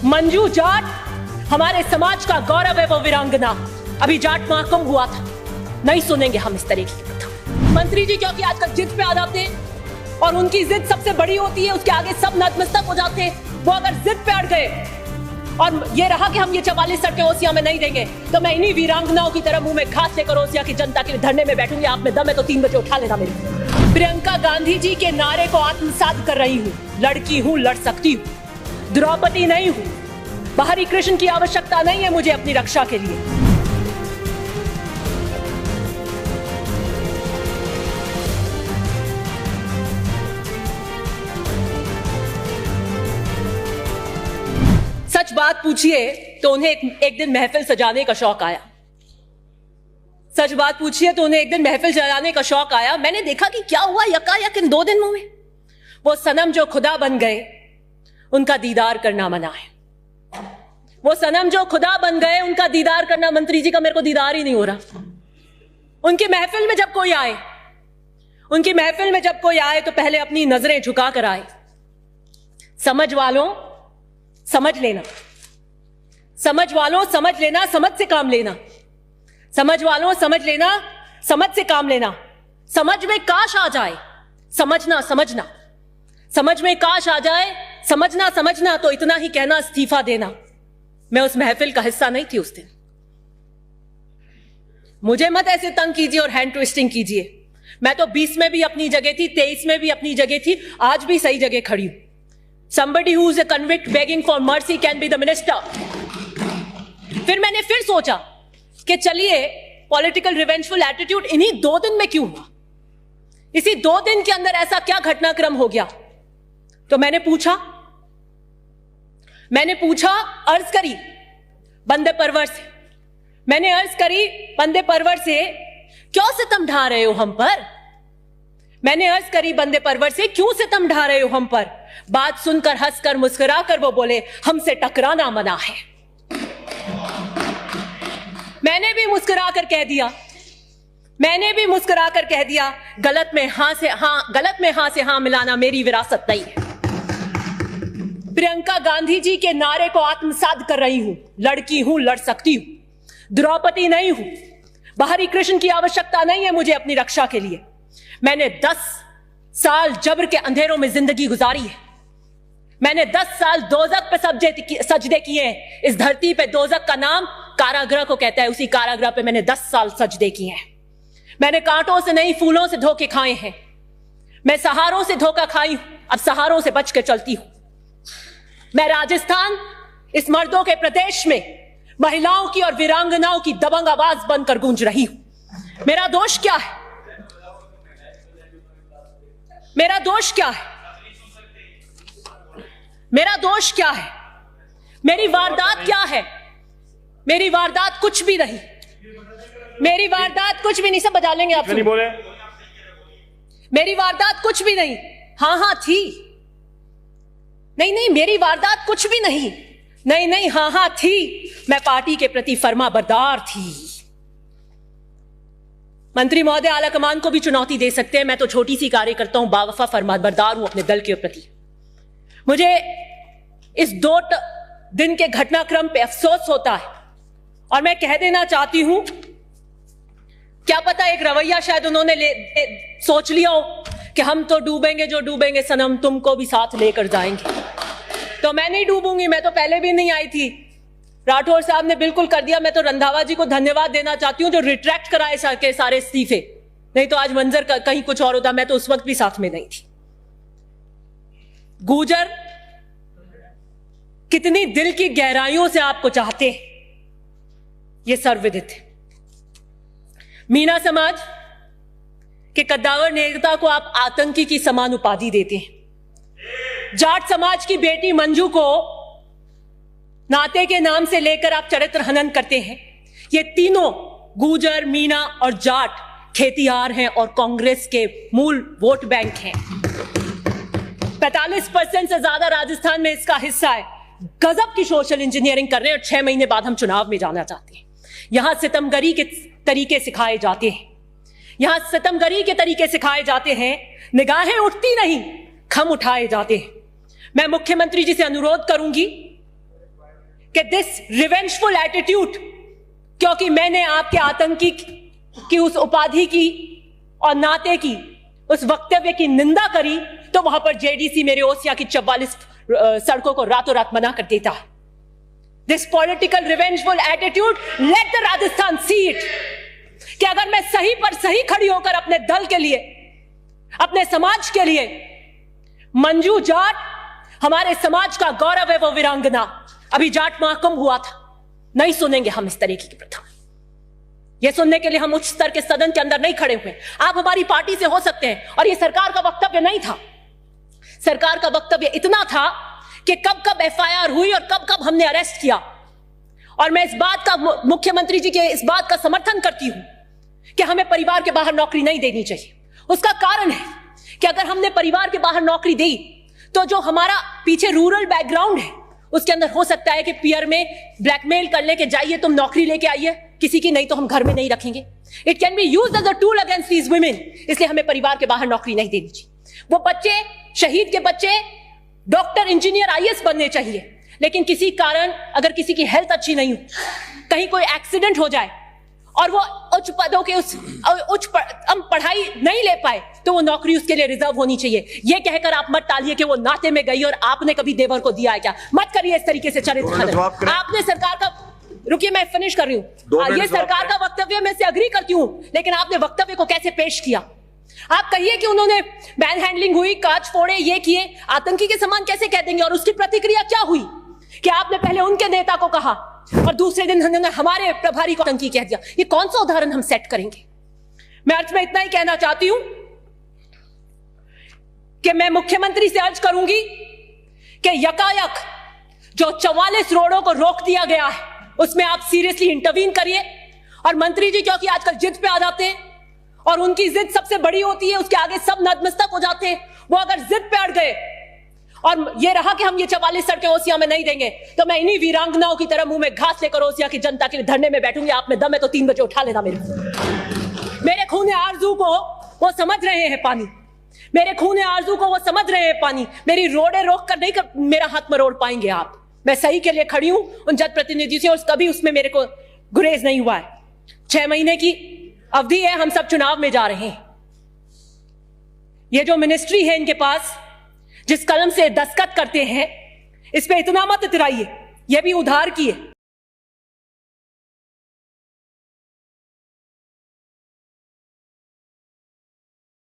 मंजू जाट हमारे समाज का गौरव है, वो वीरांगना। अभी जाट महाकुंभ हुआ था, नहीं सुनेंगे हम इस तरीके की कथा। मंत्री जी क्योंकि आजकल जिद पे आ जाते हैं और उनकी जिद सबसे बड़ी होती है, उसके आगे सब नतमस्तक हो जाते हैं। वो अगर जिद पे अड़ गए और ये रहा कि हम ये 44 सड़कें ओसिया में नहीं देंगे, तो मैं इन्हीं वीरांगनाओं की तरह मुंह में घास लेकर ओसिया की जनता के धरने में बैठूंगी। आप में दम है तो 3 बजे उठा लेना मेरे। प्रियंका गांधी जी के नारे को आत्मसात कर रही हूँ। लड़की हूँ, लड़ सकती हूँ, द्रौपदी नहीं हूँ। बाहरी कृष्ण की आवश्यकता नहीं है मुझे अपनी रक्षा के लिए। सच बात पूछिए तो उन्हें एक दिन महफिल सजाने का शौक आया। सच बात पूछिए तो उन्हें एक दिन महफिल सजाने का शौक आया। मैंने देखा कि क्या हुआ यकायक इन 2 दिनों में। वो सनम जो खुदा बन गए, उनका दीदार करना मना है। वो सनम जो खुदा बन गए, उनका दीदार करना, मंत्री जी का मेरे को दीदार ही नहीं हो रहा। उनकी महफिल में जब कोई आए, उनकी महफिल में जब कोई आए तो पहले अपनी नजरें झुका कर आए। समझ वालों समझ लेना, समझ वालों समझ लेना, समझ से काम लेना। समझ वालों समझ लेना, समझ से काम लेना। समझ में काश आ जाए, समझना समझना। समझ में काश आ जाए, समझना समझना। तो इतना ही कहना, इस्तीफा देना। मैं उस महफिल का हिस्सा नहीं थी उस दिन। मुझे मत ऐसे तंग कीजिए और हैंड ट्विस्टिंग कीजिए। मैं तो 20 में भी अपनी जगह थी, 23 में भी अपनी जगह थी, आज भी सही जगह खड़ी हूं। Somebody who is a convict begging for mercy can be the minister. फिर मैंने फिर सोचा कि चलिए पॉलिटिकल रिवेंजफुल एटीट्यूड इन्हीं 2 दिन में क्यों हुआ? इसी 2 दिन के अंदर ऐसा क्या घटनाक्रम हो गया? तो मैंने पूछा, अर्ज करी बंदे परवर से। मैंने अर्ज करी बंदे परवर से, क्यों सितम ढा रहे हो हम पर? मैंने अर्ज करी बंदे परवर से, क्यों सितम ढा रहे हो हम पर? बात सुनकर हंसकर मुस्कुराकर वो बोले, हमसे टकराना मना है। मैंने भी मुस्कुराकर कह दिया, गलत में हां से हां मिलाना मेरी विरासत नहीं है। प्रियंका गांधी जी के नारे को आत्मसात कर रही हूं। लड़की हूं, लड़ सकती हूं, द्रौपदी नहीं हूं। बाहरी कृष्ण की आवश्यकता नहीं है मुझे अपनी रक्षा के लिए। मैंने 10 साल जबर के अंधेरों में जिंदगी गुजारी है। मैंने 10 साल दोजख पे सजदे किए हैं। इस धरती पे दोजख का नाम कारागृह को कहता है। उसी कारागृह पे मैंने 10 साल सजदे किए हैं। मैंने कांटों से नहीं, फूलों से धोखे खाए हैं। मैं सहारों से धोखा खाई हूं, अब सहारों से बच के चलती हूं। मैं राजस्थान, इस मर्दों के प्रदेश में महिलाओं की और वीरांगनाओं की दबंग आवाज बनकर गूंज रही हूं। मेरा दोष क्या है? मेरा दोष क्या है? मेरा दोष क्या है? मेरी वारदात क्या है? मेरी वारदात कुछ भी नहीं। मेरी वारदात कुछ भी नहीं। सब बजा लेंगे आप। नहीं बोले। मेरी वारदात कुछ भी नहीं। हाँ थी। नहीं, मेरी वारदात कुछ भी नहीं। नहीं, हाँ थी। मैं पार्टी के प्रति फर्माबरदार थी। मंत्री महोदय आला कमान को भी चुनौती दे सकते हैं। मैं तो छोटी सी कार्यकर्ता हूं, बावफा फर्माबरदार हूं अपने दल के प्रति। मुझे इस 2 दिन के घटनाक्रम पे अफसोस होता है और मैं कह देना चाहती हूं, क्या पता एक रवैया शायद उन्होंने सोच लिया हो कि हम तो डूबेंगे, जो डूबेंगे सनम तुमको भी साथ लेकर जाएंगे। तो मैं नहीं डूबूंगी। मैं तो पहले भी नहीं आई थी। राठौर साहब ने बिल्कुल कर दिया। मैं तो रंधावा जी को धन्यवाद देना चाहती हूं जो रिट्रैक्ट कराए के सारे इस्तीफे। नहीं तो आज मंजर कहीं कुछ और होता। मैं तो उस वक्त भी साथ में नहीं थी। गुर्जर कितनी दिल की गहराइयों से आपको चाहते हैं, यह सर्वविदित है। मीना समाज के कद्दावर नेता को आप आतंकी की समान उपाधि देते हैं। जाट समाज की बेटी मंजू को नाते के नाम से लेकर आप चरित्र हनन करते हैं। ये तीनों गुर्जर, मीना और जाट खेतिहार हैं और कांग्रेस के मूल वोट बैंक हैं। 45% से ज्यादा राजस्थान में इसका हिस्सा है। गजब की सोशल इंजीनियरिंग कर रहे हैं और 6 महीने बाद हम चुनाव में जाना चाहते हैं। यहां सितमगरी के तरीके सिखाए जाते हैं। यहां सितमगरी के तरीके सिखाए जाते हैं। निगाहें उठती नहीं, खम उठाए जाते हैं। मैं मुख्यमंत्री जी से अनुरोध करूंगी कि दिस रिवेंजफुल एटीट्यूड, क्योंकि मैंने आपके आतंकी की उस उपाधि की और नाते की उस वक्तव्य की निंदा करी, तो वहां पर जेडीसी मेरे ओसिया की 44 सड़कों को रातों रात मना कर देता है। This political revengeful attitude, let the Rajasthan see it, कि अगर मैं सही पर सही खड़ी होकर अपने दल के लिए, अपने समाज के लिए, मंजू जाट हमारे समाज का गौरव है, वो वीरांगना, अभी जाट महाकुंभ हुआ था, नहीं सुनेंगे हम इस तरीके की प्रथा। यह सुनने के लिए हम उच्च स्तर के सदन के अंदर नहीं खड़े हुए। आप हमारी पार्टी से हो सकते हैं, और यह सरकार का वक्तव्य नहीं था। सरकार का वक्तव्य इतना था कि कब कब एफआईआर हुई और कब कब हमने अरेस्ट किया। और मैं इस बात का, मुख्यमंत्री जी के इस बात का समर्थन करती हूं कि हमें परिवार के बाहर नौकरी नहीं देनी चाहिए। उसका कारण है कि अगर हमने परिवार के बाहर नौकरी दी, तो जो हमारा पीछे रूरल बैकग्राउंड है उसके अंदर हो सकता है कि पीआर में ब्लैकमेल कर ले कि जाइए तुम नौकरी लेके आइए किसी की, नहीं तो हम घर में नहीं रखेंगे। It can be used as a tool against these women. इसलिए हमें परिवार के बाहर नौकरी नहीं देनी चाहिए। वो बच्चे, शहीद के बच्चे डॉक्टर, इंजीनियर, आईएएस बनने चाहिए, लेकिन किसी कारण अगर किसी की हेल्थ अच्छी नहीं हो, कहीं कोई एक्सीडेंट हो जाए और वो उच्च पदों के पढ़ाई नहीं ले पाए, तो वो नौकरी उसके लिए रिजर्व होनी चाहिए। ये कहकर आप मत टालिए कि वो नाते में गई और आपने कभी देवर को दिया है क्या। मत करिए इस तरीके से चरित्र। आपने सरकार का, रुकिए मैं फिनिश कर रही हूं, ये सरकार का वक्तव्य मैं से अग्री करती हूं, लेकिन आपने वक्तव्य को कैसे पेश किया। आप कहिए कि उन्होंने बैन हैंडलिंग हुई, कांच फोड़े, ये किए, आतंकी के समान कैसे कह देंगे। और उसकी प्रतिक्रिया क्या हुई कि आपने पहले उनके नेता को कहा और दूसरे दिन उन्होंने हमारे प्रभारी को आतंकी कह दिया। ये कौन सा उदाहरण हम सेट करेंगे। मैं अर्थ में इतना ही कहना चाहती हूं कि मैं मुख्यमंत्री से अर्ज करूंगी कि यकायक जो 44 रोडों को रोक दिया गया है उसमें आप सीरियसली इंटरवीन करिए। और मंत्री जी क्योंकि आजकल जिद पे आ जाते हैं और उनकी जिद सबसे बड़ी होती है, उसके आगे सब नतमस्तक हो जाते हैं। वो अगर जिद पे अड़ गए और ये रहा कि हम ये 44 सड़कें ओसिया में नहीं देंगे, तो मैं इन्हीं वीरांगनाओं की तरह मुंह में घास लेकर ओसिया की जनता के लिए धरने में बैठूंगी। आप में दम है तो 3 बजे उठा लेना मेरे खून आरजू को वो समझ रहे हैं पानी, मेरे खून आरजू को वो समझ रहे हैं पानी। मेरी रोडे रोक कर नहीं कर मेरा हाथ मरोड़ पाएंगे आप। मैं सही के लिए खड़ी हूं उन जनप्रतिनिधि से, और कभी उसमें मेरे को गुरेज नहीं हुआ है। 6 महीने की अवधि है, हम सब चुनाव में जा रहे हैं। ये जो मिनिस्ट्री है इनके पास, जिस कलम से दस्तखत करते हैं, इस पे इतना मत इतराइए, ये भी उधार की है।